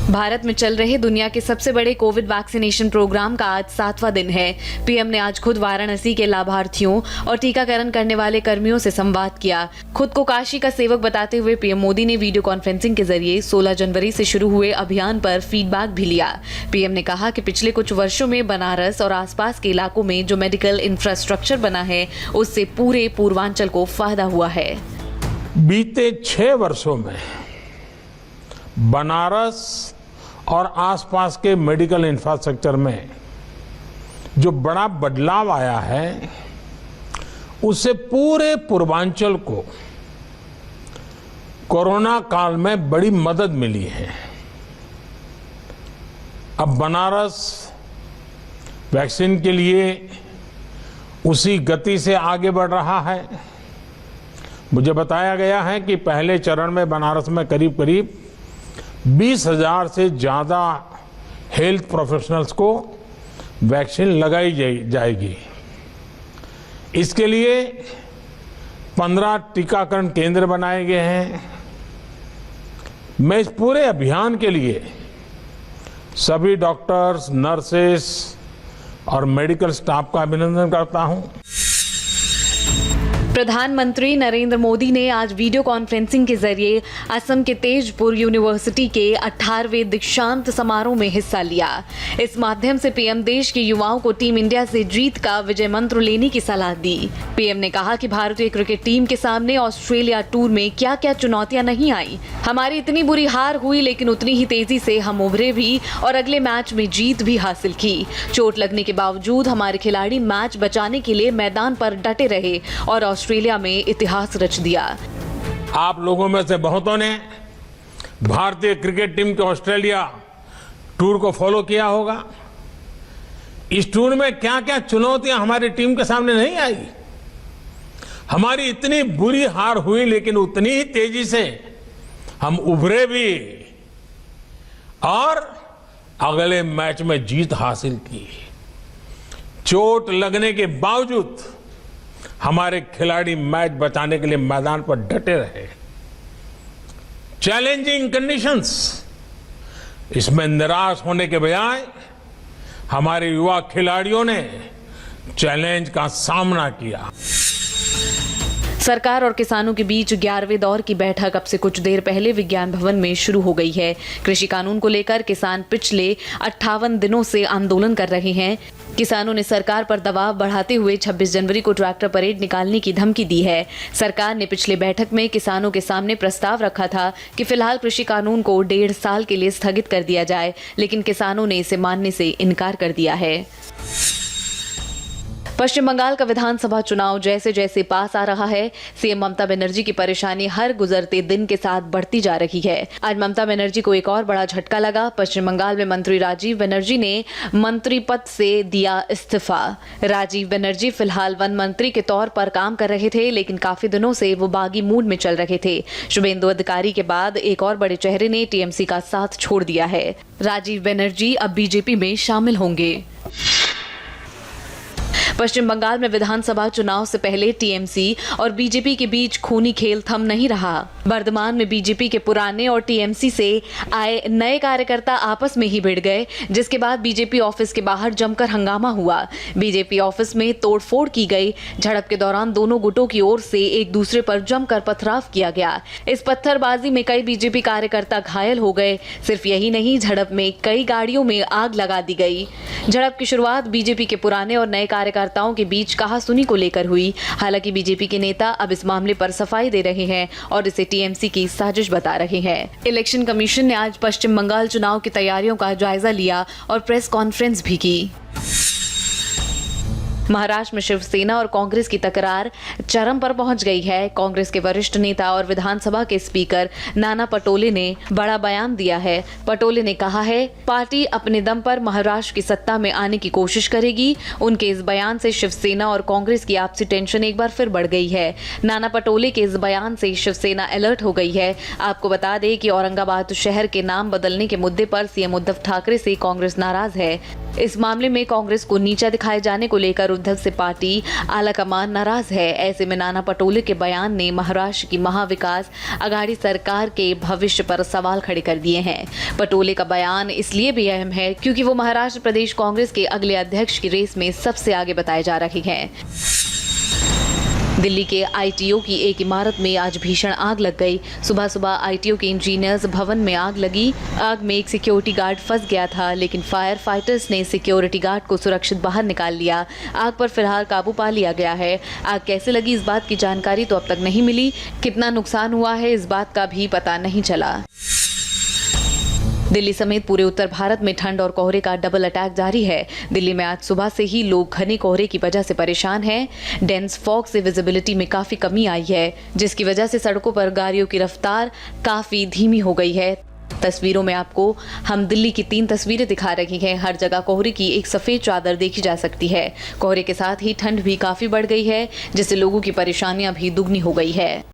भारत में चल रहे दुनिया के सबसे बड़े कोविड वैक्सीनेशन प्रोग्राम का आज 7वां दिन है। पीएम ने आज खुद वाराणसी के लाभार्थियों और टीकाकरण करने वाले कर्मियों से संवाद किया। खुद को काशी का सेवक बताते हुए पीएम मोदी ने वीडियो कॉन्फ्रेंसिंग के जरिए 16 जनवरी से शुरू हुए अभियान पर फीडबैक भी लिया। पीएम ने कहा कि पिछले कुछ वर्षों में बनारस और आसपास के इलाकों में जो मेडिकल इंफ्रास्ट्रक्चर बना है, उससे पूरे पूर्वांचल को फायदा हुआ है। बीते 6 वर्षों में बनारस और आसपास के मेडिकल इंफ्रास्ट्रक्चर में जो बड़ा बदलाव आया है, उससे पूरे पूर्वांचल को कोरोना काल में बड़ी मदद मिली है। अब बनारस वैक्सीन के लिए उसी गति से आगे बढ़ रहा है। मुझे बताया गया है कि पहले चरण में बनारस में करीब 20,000 से ज्यादा हेल्थ प्रोफेशनल्स को वैक्सीन लगाई जाएगी। इसके लिए 15 टीकाकरण केंद्र बनाए गए हैं। मैं इस पूरे अभियान के लिए सभी डॉक्टर्स, नर्सेस और मेडिकल स्टाफ का अभिनंदन करता हूं। प्रधानमंत्री नरेंद्र मोदी ने आज वीडियो कॉन्फ्रेंसिंग के जरिए असम के तेजपुर यूनिवर्सिटी के 18वें दीक्षांत समारोह में हिस्सा लिया। इस माध्यम से पीएम देश के युवाओं को टीम इंडिया से जीत का विजय मंत्र लेने की सलाह दी। पीएम ने कहा कि भारतीय क्रिकेट टीम के सामने ऑस्ट्रेलिया टूर में क्या क्या चुनौतियां नहीं आई। हमारी इतनी बुरी हार हुई, लेकिन उतनी ही तेजी से हम उभरे भी और अगले मैच में जीत भी हासिल की। चोट लगने के बावजूद हमारे खिलाड़ी मैच बचाने के लिए मैदान पर डटे रहे और ऑस्ट्रेलिया में इतिहास रच दिया। आप लोगों में से बहुतों ने भारतीय क्रिकेट टीम के ऑस्ट्रेलिया टूर को फॉलो किया होगा। इस टूर में क्या क्या चुनौतियां हमारी टीम के सामने नहीं आई। हमारी इतनी बुरी हार हुई, लेकिन उतनी ही तेजी से हम उभरे भी और अगले मैच में जीत हासिल की। चोट लगने के बावजूद हमारे खिलाड़ी मैच बचाने के लिए मैदान पर डटे रहे। चैलेंजिंग कंडीशंस, इसमें निराश होने के बजाय हमारे युवा खिलाड़ियों ने चैलेंज का सामना किया। सरकार और किसानों के बीच 11वें दौर की बैठक अब से कुछ देर पहले विज्ञान भवन में शुरू हो गई है। कृषि कानून को लेकर किसान पिछले 58 दिनों से आंदोलन कर रहे हैं। किसानों ने सरकार पर दबाव बढ़ाते हुए 26 जनवरी को ट्रैक्टर परेड निकालने की धमकी दी है। सरकार ने पिछले बैठक में किसानों के सामने प्रस्ताव रखा था कि फिलहाल कृषि कानून को 1.5 साल के लिए स्थगित कर दिया जाए, लेकिन किसानों ने इसे मानने से इनकार कर दिया है। पश्चिम बंगाल का विधानसभा चुनाव जैसे जैसे पास आ रहा है, सीएम ममता बनर्जी की परेशानी हर गुजरते दिन के साथ बढ़ती जा रही है। आज ममता बनर्जी को एक और बड़ा झटका लगा। पश्चिम बंगाल में मंत्री राजीव बनर्जी ने मंत्री पद से दिया इस्तीफा। राजीव बनर्जी फिलहाल वन मंत्री के तौर पर काम कर रहे थे, लेकिन काफी दिनों से वो बागी मूड में चल रहे थे। शुभेंदु अधिकारी के बाद एक और बड़े चेहरे ने टीएमसी का साथ छोड़ दिया है। राजीव बनर्जी अब बीजेपी में शामिल होंगे। पश्चिम बंगाल में विधानसभा चुनाव से पहले टीएमसी और बीजेपी के बीच खूनी खेल थम नहीं रहा। वर्धमान में बीजेपी के पुराने और टीएमसी से आए नए कार्यकर्ता आपस में ही भिड़ गए, जिसके बाद बीजेपी ऑफिस के बाहर जमकर हंगामा हुआ। बीजेपी ऑफिस में तोड़फोड़ की गई। झड़प के दौरान दोनों गुटों की ओर से एक दूसरे पर जमकर पथराव किया गया। इस पत्थरबाजी में कई बीजेपी कार्यकर्ता घायल हो गए। सिर्फ यही नहीं, झड़प में कई गाड़ियों में आग लगा दी गई। झड़प की शुरुआत बीजेपी के पुराने और नए कार्यकर्ताओं के बीच कहासुनी को लेकर हुई। हालांकि बीजेपी के नेता अब इस मामले पर सफाई दे रहे हैं और इसे टीएमसी की साजिश बता रहे हैं। इलेक्शन कमीशन ने आज पश्चिम बंगाल चुनाव की तैयारियों का जायजा लिया और प्रेस कॉन्फ्रेंस भी की। महाराष्ट्र में शिवसेना और कांग्रेस की तकरार चरम पर पहुंच गई है। कांग्रेस के वरिष्ठ नेता और विधानसभा के स्पीकर नाना पटोले ने बड़ा बयान दिया है। पटोले ने कहा है, पार्टी अपने दम पर महाराष्ट्र की सत्ता में आने की कोशिश करेगी। उनके इस बयान से शिवसेना और कांग्रेस की आपसी टेंशन एक बार फिर बढ़ गई है। नाना पटोले के इस बयान से शिवसेना अलर्ट हो गई है। आपको बता दें कि औरंगाबाद शहर के नाम बदलने के मुद्दे पर सीएम उद्धव ठाकरे से कांग्रेस नाराज है। इस मामले में कांग्रेस को नीचा दिखाए जाने को लेकर उद्धव से पार्टी आलाकमान नाराज है। ऐसे में नाना पटोले के बयान ने महाराष्ट्र की महाविकास आघाड़ी सरकार के भविष्य पर सवाल खड़े कर दिए हैं। पटोले का बयान इसलिए भी अहम है क्योंकि वो महाराष्ट्र प्रदेश कांग्रेस के अगले अध्यक्ष की रेस में सबसे आगे बताए जा रहे हैं। दिल्ली के आईटीओ की एक इमारत में आज भीषण आग लग गई। सुबह सुबह आईटीओ के इंजीनियर्स भवन में आग लगी। आग में एक सिक्योरिटी गार्ड फंस गया था, लेकिन फायर फाइटर्स ने सिक्योरिटी गार्ड को सुरक्षित बाहर निकाल लिया। आग पर फिलहाल काबू पा लिया गया है। आग कैसे लगी इस बात की जानकारी तो अब तक नहीं मिली। कितना नुकसान हुआ है इस बात का भी पता नहीं चला। दिल्ली समेत पूरे उत्तर भारत में ठंड और कोहरे का डबल अटैक जारी है। दिल्ली में आज सुबह से ही लोग घने कोहरे की वजह से परेशान हैं। डेंस फॉग से विजिबिलिटी में काफी कमी आई है, जिसकी वजह से सड़कों पर गाड़ियों की रफ्तार काफी धीमी हो गई है। तस्वीरों में आपको हम दिल्ली की 3 तस्वीरें दिखा रही हैं। हर जगह कोहरे की एक सफेद चादर देखी जा सकती है। कोहरे के साथ ही ठंड भी काफी बढ़ गई है, जिससे लोगों की परेशानियां भी दुगनी हो गई है।